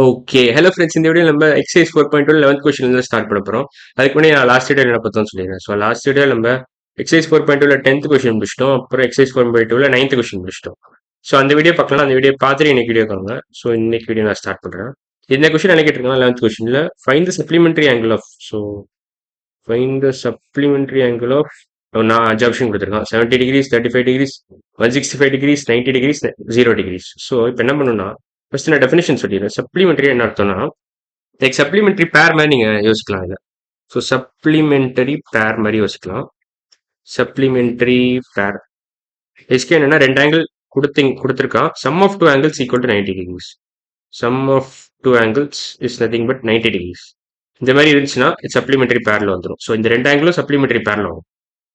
Okay. Hello friends. இந்த video நம்ம exercise 4.2 11th கொஸ்டின்ல ஸ்டார்ட் பண்ண போறோம். அதுக்கு முன்னாடி நான் லாஸ்ட் வீடியோ என்ன பார்த்தோம்னு சொல்லிடுறேன். ஸோ லாஸ்ட் வீடியோ நம்ம எக்ஸைஸ் 4.2ல 10th கொஸ்டின் முடிச்சிட்டோம். அப்புறம் எக்ஸைஸ் 4.2ல 9th கொஸ்டின் முடிச்சிட்டோம். ஸோ அந்த வீடியோ பார்க்கலாம். அந்த வீடியோ பார்த்துட்டு இன்னைக்கு வீடியோ பாருங்க. ஸோ இன்னைக்கு வீடியோ நான் ஸ்டார்ட் பண்றேன். இந்த கொஸ்டின் என்ன கேட்டிருக்காங்க 11th கொஸ்டின்ல find the supplementary angle of. So find the supplementary angle of. நான் அஞ்சு ஆப்ஷன் கொடுத்துருக்கேன். 70 degrees, 35 degrees, 165 degrees, 90 degrees, 0 degrees. So இப்போ என்ன பண்ணணும்னா ஃபர்ஸ்ட் நான் டெஃபினேஷன் சொல்லிடுறேன். சப்ளிமெண்டரி என்ன அர்த்தம்னா லைக் சப்ளிமெண்டரி பேர் மாதிரி நீங்க யோசிக்கலாம் இதை. ஸோ சப்ளிமெண்டரி பேர் மாதிரி யோசிக்கலாம். சப்ளிமெண்டரி பேர் எஸ்கே என்னன்னா ரெண்டு ஆங்கிள் கொடுத்துருக்கான். Sum of two angles equal to 90 degrees. Sum of two angles is nothing but 90 degrees. இந்த மாதிரி இருந்துச்சுன்னா சப்ளிமெண்டரி பேர்ல வந்துடும். ஸோ இந்த ரெண்டு ஆங்கிளும் சப்ளிமெண்டரி பேர்ல வரும்.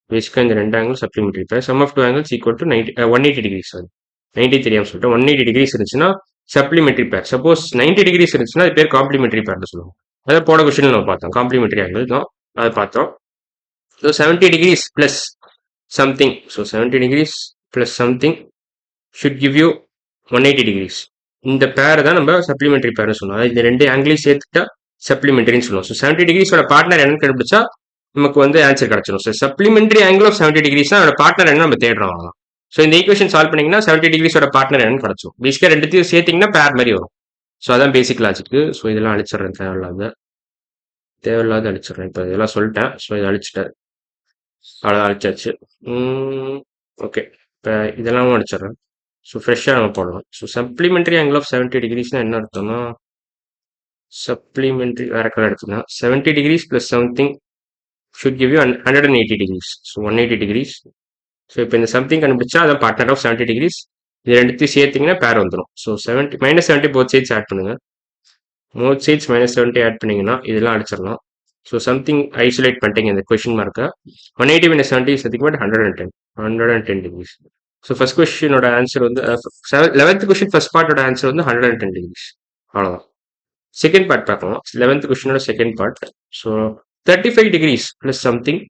பேசிக்கா இந்த ரெண்டு ஆங்கிளும் supplementary pair. Sum of two angles equal to 180 degrees. அது 90 தெரியாம சொல்லிட்டு 180 டிகிரிஸ் இருந்துச்சுன்னா சப்ளிமெண்டரி பேர். சப்போஸ் 90 டிகிரிஸ் இருந்துச்சுன்னா அது பேர் காம்ப்ளிமெண்டரி பேர்னு சொல்லுவோம். அதை போன கொஸ்டின் நம்ம பார்த்தோம். காம்ப்ளிமெண்டரி ஆங்கிள் தான் அதை பார்த்தோம். So 70 degrees plus something. So 70 degrees plus something should give you 180 degrees. இந்த பேரை தான் நம்ம சப்ளிமெண்டரி பேர்னு சொல்லுவோம். அதாவது இந்த ரெண்டு ஆங்கிளையும் சேர்த்துட்டா சப்ளிமெண்டரின்னு சொல்லுவோம். ஸோ 70 டிகிரிஸோட பார்ட்னர் என்னன்னு கண்டுபிடிச்சா நமக்கு வந்து ஆன்சர் கிடைச்சிடும். So supplementary angle of 70 degrees தான் அதோட பார்ட்னர் என்ன நம்ம தேடுறோம். ஸோ இந்த ஈக்குவேஷன் சால்வ் பண்ணீங்கன்னா 70 டிகிரிஸோட பார்ட்னர் என்னன்னு கிடைச்சிடும். பேசிக்கா ரெண்டுத்தையும் சேர்த்தீங்கன்னா பேர் மாதிரி வரும். ஸோ அதான் பேசிக் லாஜிக்கு. ஸோ இதெல்லாம் அழிச்சிடுறேன். தேவையில்லாத அழிச்சிடுறேன். இப்போ இதெல்லாம் சொல்லிட்டேன். ஸோ இதை அழிச்சிட்டேன். அவ்வளோ அழிச்சாச்சு. ஓகே. இப்போ இதெல்லாம் அழிச்சிடுறேன். ஸோ ஃப்ரெஷ்ஷாக நம்ம போடலாம். ஸோ சப்ளிமெண்டரி ஆங்கிள் ஆஃப் 70 டிகிரிஸ்னா என்ன அர்த்தம்னா சப்ளிமெண்டரி வேற கலர் எடுத்துக்கலாம். 70 degrees plus something should give you 180 degrees. So 180 degrees. So இப்போ இந்த சம்திங் கண்டுபிடிச்சா அதான் பார்ட்னர் ஆஃப் 70 டிகிரிஸ். இது ரெண்டுத்தையும் சேர்த்தீங்கன்னா பேர் வந்துடும். ஸோ 70 -70 போத் சைட்ஸ் ஆட் பண்ணுங்க. போத் சைட்ஸ் -70 ஆட் பண்ணீங்கன்னா இதெல்லாம் அடிச்சிடலாம். ஸோ சம்திங் ஐசோலேட் பண்ணிட்டீங்க இந்த கொஸ்டின் மார்க்கை. 180 - 70 is nothing but 110 degrees. So first கொஸ்டினோட ஆன்சர் வந்து 11th கொஸ்டின் ஃபர்ஸ்ட் பார்ட்டோட ஆன்சர் வந்து 110 டிகிரிஸ். அவ்வளோதான். செகண்ட் பார்ட் பார்க்கலாம். 11th கொஸ்டினோட second part. So 35 degrees plus something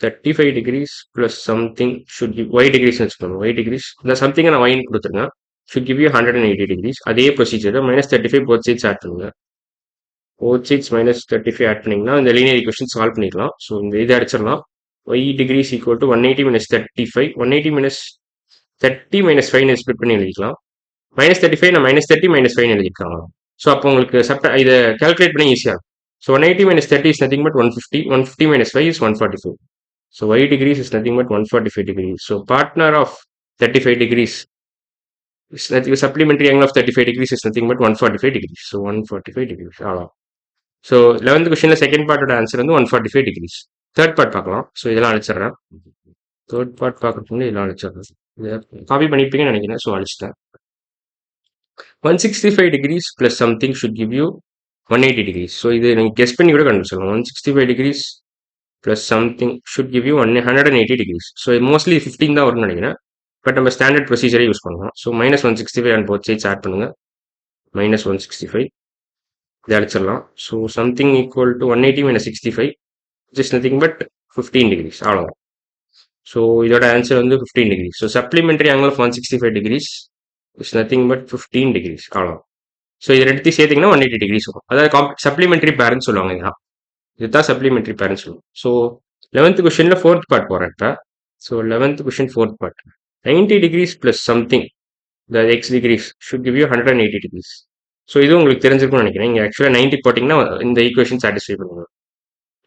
35 degrees plus something should give Y degrees வச்சுக்கோங்க. ஒய் டிகிரிஸ் இந்த சம்திங்கை நான் ஒயின்னு கொடுத்துருங்க. Should give you 180 degrees. அதே ப்ரொசீஜர் -35 போத் சைட்ஸ் ஆட் பண்ணுங்க. போத் சைட்ஸ் -35 ஆட் பண்ணிங்கன்னா இந்த லீனியர் ஈக்குவேஷன் சால்வ் பண்ணிக்கலாம். ஸோ இந்த இதை அடிச்சிடலாம். Y degrees equal to 180 - 35. 180 - 30 - 5 split பண்ணி எழுதிக்கலாம். -35 நான் -30 - 5 எழுதிக்கலாம். ஸோ அப்போ உங்களுக்கு இதை கால்குலேட் பண்ணி ஈஸியாக. So 180 - 30 is nothing but 150. 150 - 5 is 145. So y degrees is nothing but 145 degrees. So partner of 35 degrees is nothing, supplementary angle of 35 degrees is nothing but 145 degrees. So 145 degrees. So 11th question second part of the answer வந்து 145 degrees. Third part பார்க்கலாம். So இதெல்லாம் அழிச்சிடுறேன். Third part பார்க்கறதுக்கு இதெல்லாம் அழிச்சிடுறேன். இதை copy பண்ணிப்பீங்கன்னு நினைக்கிறேன். So அழிச்சிட்டேன். 165 degrees plus something should give you 180 degrees. So இது நீங்கள் கெஸ் பண்ணி கூட கண்டுபிடிச்சிடலாம். 165 degrees plus something should give you 180 degrees. So mostly 15 தான் வரும்னு நினைக்கிறேன். பட் நம்ம ஸ்டாண்டர்ட் ப்ரொசீஜரே யூஸ் பண்ணலாம். So -165 and both sides add பண்ணுங்க. -165 இதை அடிச்சிடலாம். So something equal to 180 - 65 just nothing but 15 degrees. அவ்வளோதான். ஸோ இதோட ஆன்சர் வந்து 15 degrees. So supplementary angle of 165 degrees is nothing but 15 degrees. அவ்வளோதான். ஸோ இது ரெண்டுத்தையும் சேர்த்திங்கன்னா 180 டிகிரிஸ் வரும். அதாவது சப்ளிமெண்டரி பேர்னு சொல்லுவாங்க. இதுதான் இதுதான் சப்ளிமெண்டரி பேர்னு சொல்லுவோம். ஸோ 11th கொஸ்டின்ல ஃபோர்த் பார்ட் போறேன் இப்போ. So 11th question fourth part 90 degrees plus something the x degrees should give you 180 degrees. So இது உங்களுக்கு தெரிஞ்சிருக்கும்னு நினைக்கிறேன். இங்கே ஆக்சுவலாக 90 போட்டிங்கன்னா இந்த ஈக்குவேஷன் சாட்டிஸ்ஃபை பண்ணுவோம்.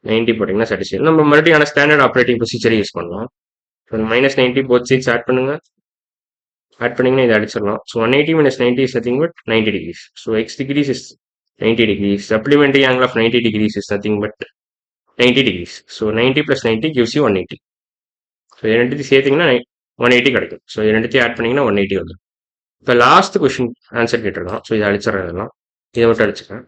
90 போட்டிங்கன்னா சாட்டிஸ்ஃபை. நம்ம மறுபடியும் ஸ்டாண்டர்ட் ஆப்ரேட்டிங் ப்ரொசீஜரை யூஸ் பண்ணலாம். ஸோ -90 போத் சைட்ஸ் ஆட் பண்ணுங்க. ஆட் பண்ணிங்கன்னா இதை அடிச்சிடலாம். So 180 - 90 is nothing but 90 degrees. So x degrees is 90 degrees. Supplementary angle of 90 degrees is nothing but 90 degrees. So 90 plus 90 gives you 180. So இது ரெண்டுத்தையும் சேர்த்திங்கன்னா 180 கிடைக்கும். ஸோ இது ரெண்டுத்தையும் ஆட் பண்ணிங்கன்னா 180 வந்துடும். இப்போ லாஸ்ட் கொஸ்டின் ஆன்சர் கேட்டிருக்கோம். ஸோ இதை அடிச்சிடறேன். இதெல்லாம் இதை மட்டும் அடிச்சுக்கிறேன்.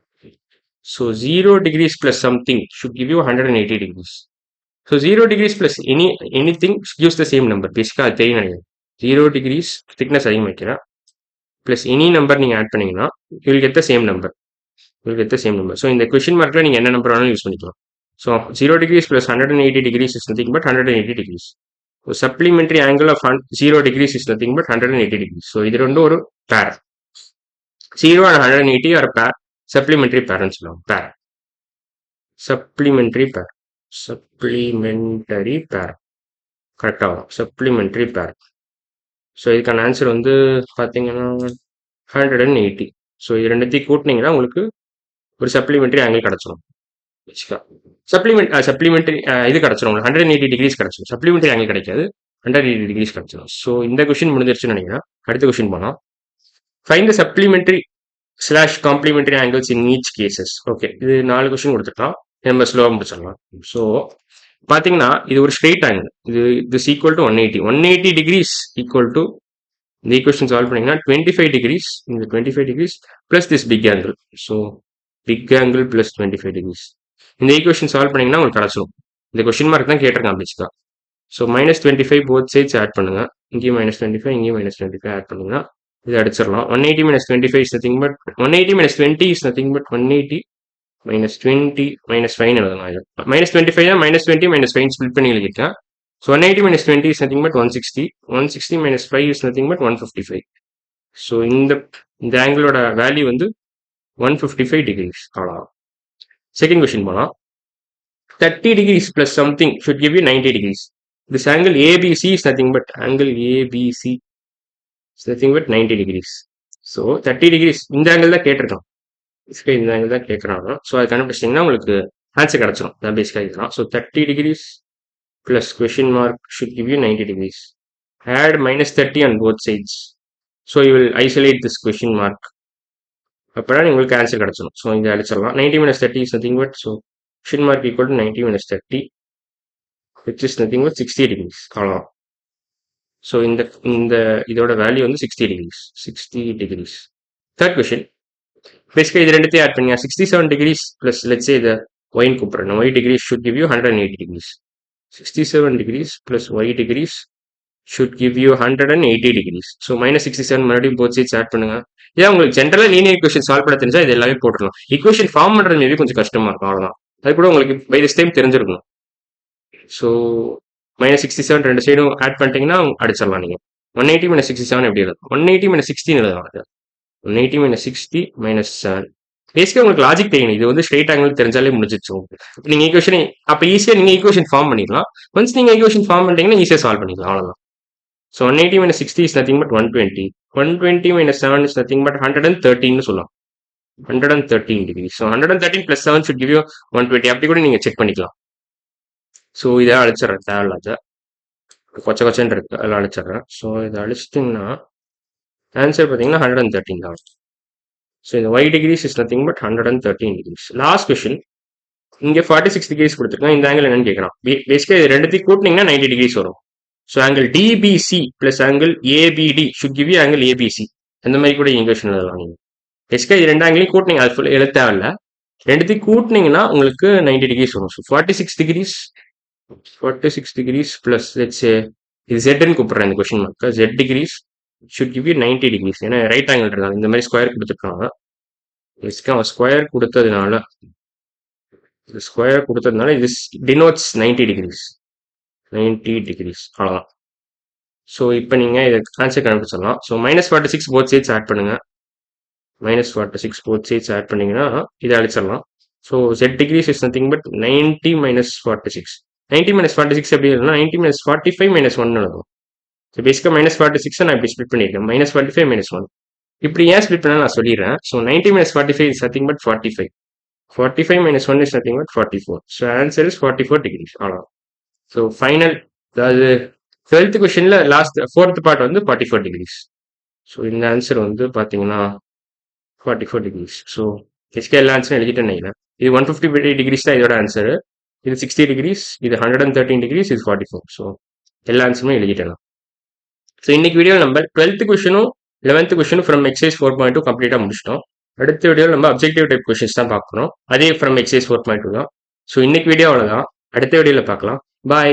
So 0 degrees plus something should give you 180 degrees. So 0 degrees plus anything gives the same number. பேசிக்காக அது தெரியும் நினைக்கிறேன். 0 degrees திக்னஸ் அதிகம் வைக்கிறேன். ப்ளஸ் எனி நம்பர் நீங்கள் ஆட் பண்ணிங்கன்னா you will get the same number. So இந்த கொஸ்டின் மார்க்கில் நீங்கள் என்ன நம்பர் வேணாலும் யூஸ் பண்ணிக்கலாம். So 0 degrees plus 180 degrees is nothing but 180 degrees. So supplementary angle of 0 degrees is nothing but 180 degrees. So இது ரெண்டும் ஒரு பேர். 0 and 180 are pair, supplementary pair ன்னு சொல்லுவாங்க. pair, supplementary pair, supplementary pair கரெக்டாக வரும். supplementary pair. ஸோ இதுக்கான answer வந்து பார்த்தீங்கன்னா 180. ஸோ இது ரெண்டுத்தையும் கூட்டினீங்கன்னா உங்களுக்கு ஒரு சப்ளிமெண்ட்ரி ஆங்கிள் கிடச்சிரும். சப்ளிமெண்ட்ரி இது கிடச்சிரும், 180 டிகிரிஸ் கிடச்சிரும். சப்ளிமெண்ட்ரி ஆங்கிள் கிடைக்காது, 180 டிகிரிஸ் கிடச்சிரும். ஸோ இந்த கொஸ்டின் முடிஞ்சிருச்சுன்னு நினைக்கிறேன். அடுத்த கொஸ்டின் போனால், find the supplementary slash complimentary angles in each cases. Okay, இது 4 கொஸ்டின் கொடுத்துட்டோம், நம்ம ஸ்லோவாக முடிச்சிடலாம். ஸோ பார்த்தீங்கன்னா இது ஒரு ஸ்ட்ரெயிட் ஆங்கிள், இது equal to 180 degrees equal to இந்த ஈக்குவேஷன் சால்வ் பண்ணீங்கன்னா 25 டிகிரிஸ், இந்த 25 degrees plus this big angle. So big angle plus 25 degrees. இந்த ஈக்குவேஷன் சால்வ் பண்ணீங்கன்னா உங்களுக்கு கிடச்சிடும். இந்த கொஸ்டின் மார்க் தான் கேட்டிருக்கான் பேசிக்கா. ஸோ -25 போத் சைட்ஸ் ஆட் பண்ணுங்க. இங்கேயும் -25, இங்கேயும் -25 ஆட் பண்ணுங்க. இதை அடிச்சிடலாம். 180 - 25 is nothing but 180 - 20 is nothing but 180 - 20 -5 எழுதலாம். -25 தான் -20 -5 ஸ்பிளிட் பண்ணி எழுதியிருக்கேன். So 180 minus 20 is nothing but 160. 160 minus 5 is nothing but 155. So இந்த ஆங்கிளோட வேல்யூ வந்து 155 degrees. அவ்வளோதான். செகண்ட் கொஸ்டின் போனா 30 degrees plus something should give you 90 degrees. This angle ABC is nothing but angle ABC is nothing but 90 degrees. So 30 degrees இந்த angle தான் கேட்டிருக்கோம். இந்த angle தான் கேட்குறாங்க. ஸோ அது கண்டுபிடிச்சிட்டிங்கன்னா உங்களுக்கு ஆன்சர் கிடச்சிடும். தான் பேசிக்காக இதுதான். So 30 degrees plus question mark should give you 90 degrees. Add -30 on both sides. So you will isolate this question mark. அப்பதான் உங்களுக்கு ஆன்சர் கிடைச்சிடும். ஸோ இங்கே அடிச்சிடலாம். 90 - 30 is nothing but, so question mark equal to 90 - 30, which is nothing but 60 degrees. அவ்வளோதான். So இந்த இதோட value வந்து 60 degrees. 60 degrees. Third question, பேசிக்காக இது ரெண்டுத்தையும் ஆட் பண்ணியா 67 degrees plus let's say இதை ஒயின்னு கூப்பிட்றேன். y degrees should give you 180 degrees. 67 degrees plus y degrees should give you 180 degrees. So -67 மறுபடியும் both sides ஆட் பண்ணுங்க. ஏன் உங்களுக்கு ஜென்ரலா லீனியர் ஈக்குவேஷன் சால்வ் பண்ண தெரிஞ்சா இது எல்லாமே போட்டுடலாம். ஈக்குவேஷன் ஃபார்ம் பண்றது மேபி கொஞ்சம் கஷ்டமா இருக்கும், அவ்வளவுதான். அது கூட உங்களுக்கு பை திஸ் டைம் தெரிஞ்சிருக்கணும். ஸோ -67 ரெண்டு சைடும் ஆட் பண்ணிட்டீங்கன்னா அடிச்சிடலாம். நீங்க 180 - 67 எப்படி எழுதும்? 180 - 16 எழுதலாம். 180 - 60 -7. பேசிக்கா உங்களுக்கு லாஜிக் தெரியணும். இது வந்து ஸ்ட்ரெயிட் ஆங்கிள் தெரிஞ்சாலே முடிஞ்சிச்சு. நீங்க ஈக்குவேஷன் அப்ப ஈஸியா நீங்க ஈக்குவேஷன் ஃபார்ம் பண்ணிடலாம். ஒன்ஸ் நீங்க ஈக்குவேஷன் ஃபார்ம் பண்ணிட்டீங்கன்னா ஈஸியா சால்வ் பண்ணிக்கலாம், அவ்வளவுதான். So 180 - 60 is nothing but 120. 120 - 7 is nothing but 113 னு சொல்லலாம். 113 degrees. So 113 plus 7 should give you 120. அப்படி கூட நீங்க செக் பண்ணிக்கலாம். ஸோ இதை அழிச்சிடறேன், தேவையில்லாத கொச்சன்னு இருக்கு, அதெல்லாம் அழிச்சிடறேன். ஸோ இதை அழிச்சிட்டிங்கன்னா ஆன்சர் பார்த்தீங்கன்னா 113 தான். ஸோ இந்த y degrees is nothing but 113 degrees. Last question, இங்கே 46 degrees கொடுத்துருக்கேன். இந்த ஆங்கிள் என்னன்னு கேட்கலாம். பேசிக்காக இது ரெண்டுத்தையும் கூட்டினீங்கன்னா 90 degrees வரும். So angle DBC plus angle ABD should give you angle ABC. அந்த மாதிரி கூட ஈக்குவேஷன் எழுதலாம். நீங்க பேசிக்கா இது ரெண்டு ஆங்கிளையும் கூட்டினீங்க, அது ஃபுல் எழுத தேவையில்ல. ரெண்டுத்தையும் கூட்டினீங்கன்னா உங்களுக்கு 90 degrees வரும். So 46 degrees plus let's say இது Z கூப்பிடுறேன் இந்த question mark. Z degrees should give you 90 degrees. ஏன்னா ரைட் ஆங்கிள் இருக்காங்க, இந்த மாதிரி ஸ்கொயர் கொடுத்துருக்காங்க. பேசிக்கா ஸ்கொயர் கொடுத்ததுனால இது denotes 90 degrees. 90 degrees. அவ்வளோதான். ஸோ இப்போ நீங்கள் இதை ஆன்சர் கண்டுபிடிச்சிடலாம். ஸோ -46 போத் சைட்ஸ் ஆட் பண்ணுங்க. -46 போத் சைட்ஸ் ஆட் பண்ணீங்கன்னா இதை அழிச்சிடலாம். So Z degrees is nothing but 90 - 46. 90 - 46 எப்படி எழுதுனா 90 - 45 - 1 எழுதும். ஸோ பேசிக்காக -46 நான் இப்படி ஸ்பிளிட் பண்ணியிருக்கேன். -45 - 1 இப்படி ஏன் ஸ்பிளிட் பண்ண நான் சொல்லிடுறேன். So 90 - 45 is nothing but 45. 45 - 1 is nothing but 44. So answer is 44 degrees. அவ்வளோ. ஸோ ஃபைனல், அதாவது 12th கொஸ்டின்ல லாஸ்ட் 4th பார்ட் வந்து 44 degrees. ஸோ இந்த ஆன்சர் வந்து பார்த்தீங்கன்னா 44 degrees. ஸோ பேசிக்காக எல்லா ஆன்சரும் எழுதிட்டேன் நினைக்கிறேன். இது 150 degrees தான் இதோட ஆன்சர். இது 60 degrees, இது 113 degrees, இது 44. ஸோ எல்லா ஆன்சருமே எழுதிட்டேன். ஸோ இன்னைக்கு வீடியோ நம்ம 12th கொஸ்டினும் 11th கொஸ்டினும் ஃப்ரம் எக்ஸைஸ் 4.2 கம்ப்ளீட்டாக முடிச்சிட்டோம். அடுத்த வீடியோவில் நம்ம அப்ஜெக்டிவ் டைப் கொஸ்டின்ஸ் தான் பார்க்கணும். அதே ஃப்ரம் எக்ஸைஸ் 4.2 தான். ஸோ இன்னைக்கு வீடியோ அவ்வளோதான். அடுத்த வீடியோவில் பார்க்கலாம். பாய்.